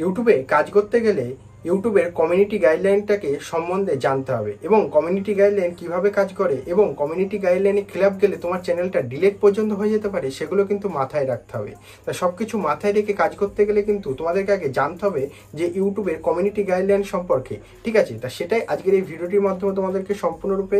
ইউটিউবে কাজ করতে গেলে ইউটিউবের কমিউনিটি গাইডলাইনটাকে সম্বন্ধে জানতে হবে এবং কমিউনিটি গাইডলাইন কিভাবে কাজ করে এবং কমিউনিটি গাইডলাইনে খেলাপ গেলে তোমার চ্যানেলটা ডিলিট পর্যন্ত হয়ে যেতে পারে, সেগুলো কিন্তু মাথায় রাখতে হবে। তা সব কিছু মাথায় রেখে কাজ করতে গেলে কিন্তু তোমাদেরকে আগে জানতে হবে যে ইউটিউবের কমিউনিটি গাইডলাইন সম্পর্কে, ঠিক আছে? তা সেটাই আজকের এই ভিডিওটির মাধ্যমে তোমাদেরকে সম্পূর্ণরূপে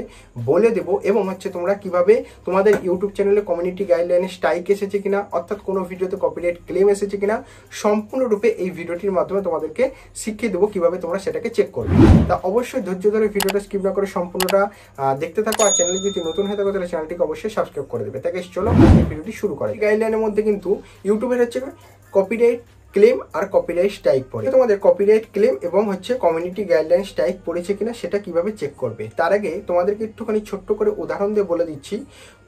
বলে দেবো এবং তোমরা কিভাবে তোমাদের ইউটিউব চ্যানেলে কমিউনিটি গাইডলাইনে স্ট্রাইক এসেছে কিনা, অর্থাৎ কোনো ভিডিওতে কপিরাইট ক্লেম এসেছে কিনা, সম্পূর্ণরূপে এই ভিডিওটির মাধ্যমে তোমাদেরকে শিখিয়ে দেবো কিভাবে তোমরা সেটাকে চেক করবে। তা অবশ্যই ধৈর্য ধরে ভিডিওটা স্কিপ না করে সম্পূর্ণটা দেখতে থাকো। আর চ্যানেলে যদি নতুন হয়ে থাকো তাহলে চ্যানেলটিকে অবশ্যই সাবস্ক্রাইব করে দেবে। তাকে চলো এই ভিডিওটি শুরু করে। গাইডলাইনের মধ্যে কিন্তু ইউটিউবের কপিরাইট ক্লেম আর কপিরাইট স্ট্রাইক পড়ে। তোমাদের কপিরাইট ক্লেম এবং কমিউনিটি গাইডলাইন স্ট্রাইক পড়েছে কিনা সেটা কিভাবে চেক করবে, তার আগে তোমাদেরকে একটুখানি ছোট্ট করে উদাহরণ দিয়ে বলে দিচ্ছি।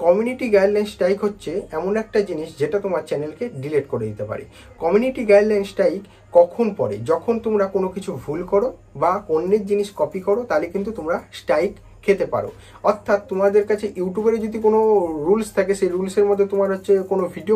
কমিউনিটি গাইডলাইন স্ট্রাইক হচ্ছে এমন একটা জিনিস যেটা তোমার চ্যানেলকে ডিলিট করে দিতে পারে। কমিউনিটি গাইডলাইন স্ট্রাইক কখন পড়ে? যখন তোমরা কোনো কিছু ভুল করো বা অন্যের জিনিস কপি করো, তাহলে কিন্তু তোমরা স্ট্রাইক খেতে পারো। অর্থাৎ তোমাদের কাছে ইউটিউবের যদি কোনো রুলস থাকে, সেই রুলসের মধ্যে তোমার কোনো ভিডিও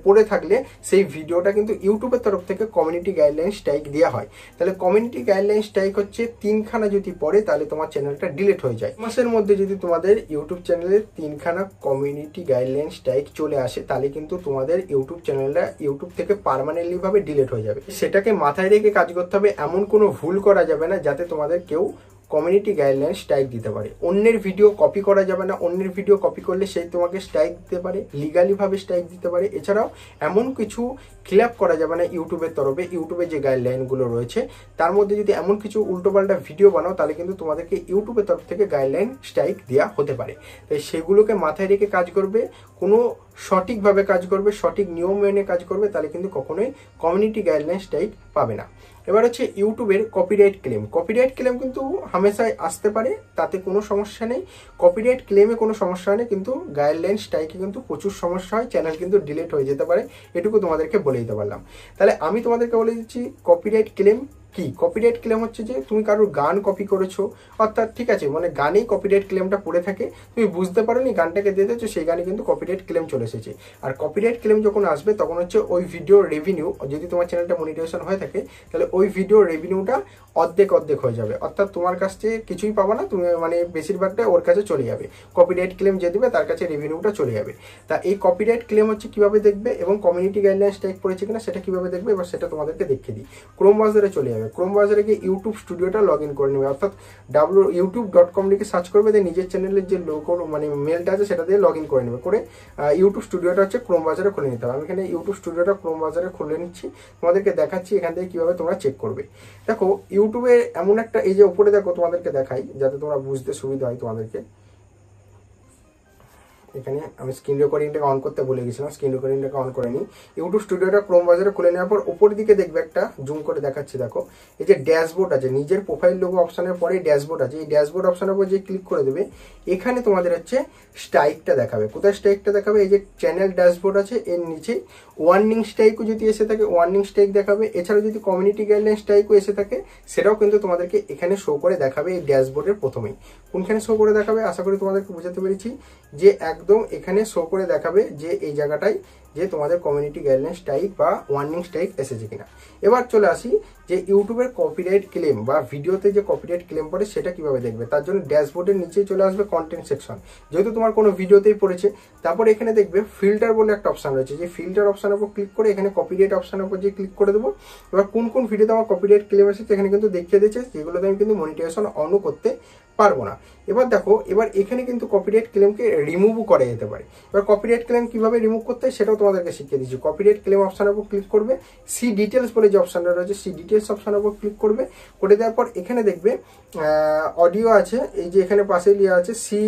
পড়ে থাকলে সেই ভিডিওটা কিন্তু ইউটিউবের তরফ থেকে কমিউনিটি গাইডলাইন স্ট্রাইক দেওয়া হয়। তাহলে কমিউনিটি গাইডলাইন স্ট্রাইক হচ্ছে 3খানা যদি পড়ে তাহলে তোমার চ্যানেলটা ডিলিট হয়ে যায়। মাসের মধ্যে যদি তোমাদের ইউটিউব চ্যানেলে 3খানা কমিউনিটি গাইডলাইন স্ট্রাইক চলে আসে, তাহলে কিন্তু তোমাদের ইউটিউব চ্যানেলটা ইউটিউব থেকে পার্মানেন্টলি ভাবে ডিলিট হয়ে যাবে। সেটাকে মাথায় রেখে কাজ করতে হবে। এমন কোনো ভুল করা যাবে না যাতে তোমাদের কেউ কমিউনিটি গাইডলাইন স্ট্রাইক দিতে পারে। অন্যের ভিডিও কপি করা যাবে না। অন্যের ভিডিও কপি করলে সেই তোমাকে স্ট্রাইক দিতে পারে, লিগালি ভাবে স্ট্রাইক দিতে পারে। এছাড়াও এমন কিছু খিলাপ করা যাবে না ইউটিউবের তরফে। ইউটিউবের যে গাইডলাইনগুলো রয়েছে তার মধ্যে যদি এমন কিছু উল্টোপাল্টা ভিডিও বানাও, তাহলে কিন্তু তোমাদেরকে ইউটিউবের তরফ থেকে গাইডলাইন স্ট্রাইক দেওয়া হতে পারে। তাই সেগুলোকে মাথায় রেখে কাজ করবে, কোনো সঠিকভাবে কাজ করবে, সঠিক নিয়ম মেনে কাজ করবে, তাহলে কিন্তু কখনোই কমিউনিটি গাইডলাইন স্ট্রাইক পাবে না। এবার ইউটিউবের কপিরাইট ক্লেম। কপিরাইট ক্লেম কিন্তু হামেশাই আসতে পারে, তাতে কোনো সমস্যা নেই। কপিরাইট ক্লেমে কোনো সমস্যা নেই, কিন্তু গাইডলাইন স্ট্রাইকে কিন্তু প্রচুর সমস্যা হয়, চ্যানেল কিন্তু ডিলিট হয়ে যেতে পারে। এটুকু তোমাদেরকে বলে দিতে পারলাম। তাহলে আমি তোমাদেরকে বলে দিচ্ছি কপিরাইট ক্লেম কি। কপিরাইট ক্লেম হচ্ছে যে তুমি কারোর গান কপি করেছো, অর্থাৎ ঠিক আছে গানেই কপিরাইট ক্লেমটা পড়ে থাকে, তুমি বুঝতে পারোনি, গানটাকে দিয়ে দিয়েছো, সেই গানে কিন্তু কপিরাইট ক্লেম চলে এসেছে। আর কপিরাইট ক্লেম যখন আসবে তখন ওই ভিডিওর রেভিনিউ, যদি তোমার চ্যানেলটা মনিটাইজেশন হয়ে থাকে তাহলে ওই ভিডিওর রেভিনিউটা অর্ধেক হয়ে যাবে। অর্থাৎ তোমার কাছ থেকে কিছুই পাবো না, তুমি বেশিরভাগটা ওর কাছে চলে যাবে। কপিরাইট ক্লেম যে দেবে তার কাছে রেভিনিউটা চলে যাবে। তা এই কপিরাইট ক্লেম কিভাবে দেখবে এবং কমিউনিটি গাইডলাইন স্ট্রাইক পড়েছে কিনা সেটা কিভাবে দেখবে, এবার সেটা তোমাদেরকে দেখিয়ে দিই। ক্রোম ব্রাউজারে চলে যাবে। ক্রোম ব্রাউজারে গিয়ে ইউটিউব স্টুডিওটা লগ ইন করে নেবে, অর্থাৎ youtube.com লিখে সার্চ করবে, দিয়ে নিজের চ্যানেলের যে লোগো মেলটা আছে সেটা দিয়ে লগ ইন করে নেবে। করে ইউটিউব স্টুডিওটা ক্রোম ব্রাউজারে খুলে নিতে হবে। আমি এখানে ইউটিউব স্টুডিওটা ক্রোম ব্রাউজারে খুলে নিচ্ছি, তোমাদেরকে দেখাচ্ছি এখান থেকে কিভাবে তোমরা চেক করবে। দেখো ইউটিউবে এমন একটা, এই যে উপরে দেখো তোমাদেরকে দেখাই যাতে তোমরা বুঝতে সুবিধা হয় তোমাদেরকে। এখানে আমি স্ক্রিন রেকর্ডিংটাকে অন করতে বলে গেছিলাম, স্ক্রিন রেকর্ডিংটাকে অন করে নিই। ইউটিউব স্টুডিওটা ক্রোম ব্রাউজারে খুলে নেওয়ার পর উপরের দিকে দেখবে একটা, জুম করে দেখাচ্ছি, দেখো এই যে ড্যাশবোর্ড আছে, নিজের প্রোফাইল লোগো অপশনের পরে ড্যাশবোর্ড আছে। এই ড্যাশবোর্ড অপশনের উপর যে ক্লিক করে দেবে, এখানে তোমাদের স্ট্রাইকটা দেখাবে। কোথায় স্ট্রাইকটা দেখাবে? এই যে চ্যানেল ড্যাশবোর্ড আছে এর নিচে ওয়ার্নিং স্ট্রাইকও যদি এসে থাকে ওয়ার্নিং স্ট্রাইক দেখাবে। এছাড়াও যদি কমিউনিটি গাইডলাইন স্ট্রাইকও এসে থাকে সেটাও কিন্তু তোমাদেরকে এখানে শো করে দেখাবে। এই ড্যাশবোর্ডের প্রথমেই কোনখানে শো করে দেখাবে, আশা করি তোমাদেরকে বোঝাতে পেরেছি, যে একদম এখানে শো করে দেখাবে যে এই জায়গাটায় যে তোমাদের কমিউনিটি গাইডলাইন স্ট্রাইক বা ওয়ার্নিং স্ট্রাইক এসেছে কিনা। এবার চলে আসি যে ইউটিউবের কপিরাইট ক্লেম বা ভিডিওতে যে কপিরাইট ক্লেম পড়ে সেটা কিভাবে দেখবে। তার জন্য ড্যাশবোর্ডের নিচে চলে আসবে কন্টেন্ট সেকশন, যেহেতু তোমার কোনো ভিডিওতেই পড়েছে। তারপরে এখানে দেখবে ফিল্টার বলে একটা অপশন রয়েছে, যে ফিল্টার অপশনের উপর ক্লিক করে এখানে কপিরাইট অপশনের উপর যে ক্লিক করে দেবো। এবার কোন কোন ভিডিওতে আমার কপিরাইট ক্লেম এসেছে এখানে কিন্তু দেখিয়ে দিয়েছে, যেগুলোতে আমি কিন্তু মনিটাইজেশন অনও করতে পারবো না। এবার দেখো, এবার এখানে কিন্তু কপিরাইট ক্লেমকে রিমুভও করা যেতে পারে। এবার কপিরাইট ক্লেম কিভাবে রিমুভ করতে হয় সেটাও তোমাদেরকে শিখিয়ে দিচ্ছি। কপিরাইট ক্লেম অপশনের উপর ক্লিক করবে, সি ডিটেলস বলে যে অপশনটা রয়েছে সি ডিটেলস অপশনের উপর ক্লিক করবে। করে দেওয়ার পর এখানে দেখবে অডিও আছে, এই যে এখানে পাশে লিখা আছে সি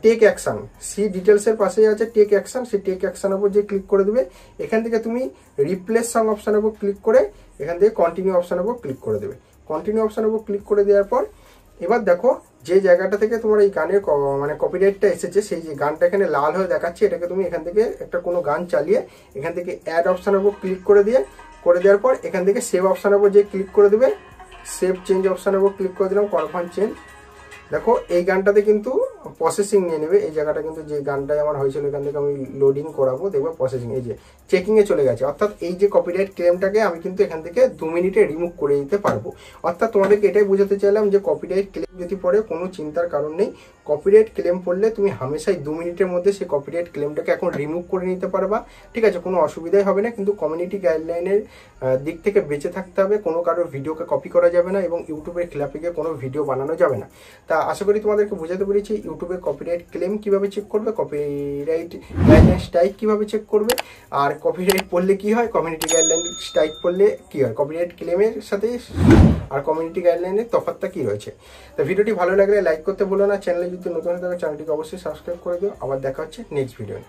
টেক অ্যাকশন, সি ডিটেলসের পাশেই আছে টেক অ্যাকশন, সেই টেক অ্যাকশনের উপর যে ক্লিক করে দেবে, এখান থেকে তুমি রিপ্লেস সং অপশনের উপর ক্লিক করে এখান থেকে কন্টিনিউ অপশনের উপর ক্লিক করে দেবে। কন্টিনিউ অপশনের উপর ক্লিক করে দেওয়ার পর এবার দেখো যে জায়গাটা থেকে তোমার এই গানের কপিরাইটটা এসেছে, সেই যে গানটা এখানে লাল হয়ে দেখাচ্ছে, এটাকে তুমি এখান থেকে একটা কোনো গান চালিয়ে এখান থেকে অ্যাড অপশনের উপর ক্লিক করে দেওয়ার পর এখান থেকে সেভ অপশনের উপর যে ক্লিক করে দেবে, সেভ চেঞ্জ অপশনের উপর ক্লিক করে দিলাম, কনফার্ম চেঞ্জ। দেখো এই গানটাতে কিন্তু প্রসেসিং নিয়ে নেবে। এই জায়গাটা কিন্তু যে গানটাই আমার হয়েছিল এখান থেকে আমি লোডিং করাবো, দেখবো প্রসেসিং এই যে চেকিংয়ে চলে গেছে। অর্থাৎ এই যে কপিরাইট ক্লেমটাকে আমি কিন্তু এখান থেকে 2 মিনিটে রিমুভ করে দিতে পারবো। অর্থাৎ তোমাদেরকে এটাই বোঝাতে চাইলাম যে কপিরাইট ক্লেম যদি পড়ে কোনো চিন্তার কারণ নেই। কপিরাইট ক্লেম পড়লে তুমি হামেশাই 2 মিনিটের মধ্যে সেই কপিরাইট ক্লেমটাকে এখন রিমুভ করে নিতে পারবা, ঠিক আছে, কোনো অসুবিধাই হবে না। কিন্তু কমিউনিটি গাইডলাইনের দিক থেকে বেঁচে থাকতে হবে, কোনো কারোর ভিডিওকে কপি করা যাবে না এবং ইউটিউবের খেলাপে গিয়ে কোনো ভিডিও বানানো যাবে না। তা আশা করি তোমাদেরকে বোঝাতে পেরেছি ইউটিউবের কপিরাইট ক্লেম কিভাবে চেক করবে, কপিরাইট গাইডলাইন স্ট্রাইক কিভাবে চেক করবে, আর কপিরাইট পড়লে কি হয়, কমিউনিটি গাইডলাইন স্ট্রাইক পড়লে কি হয়, কপিরাইট ক্লেমের সাথে আর কমিউনিটি গাইডলাইনের তফাৎটা কি রয়েছে। তো ভিডিওটি ভালো লাগলে লাইক করতে ভুলো না, চ্যানেলে যদি নতুন হয়ে থাকে চ্যানেলটিকে অবশ্যই সাবস্ক্রাইব করে দিও। আবার দেখা হচ্ছে নেক্সট ভিডিও।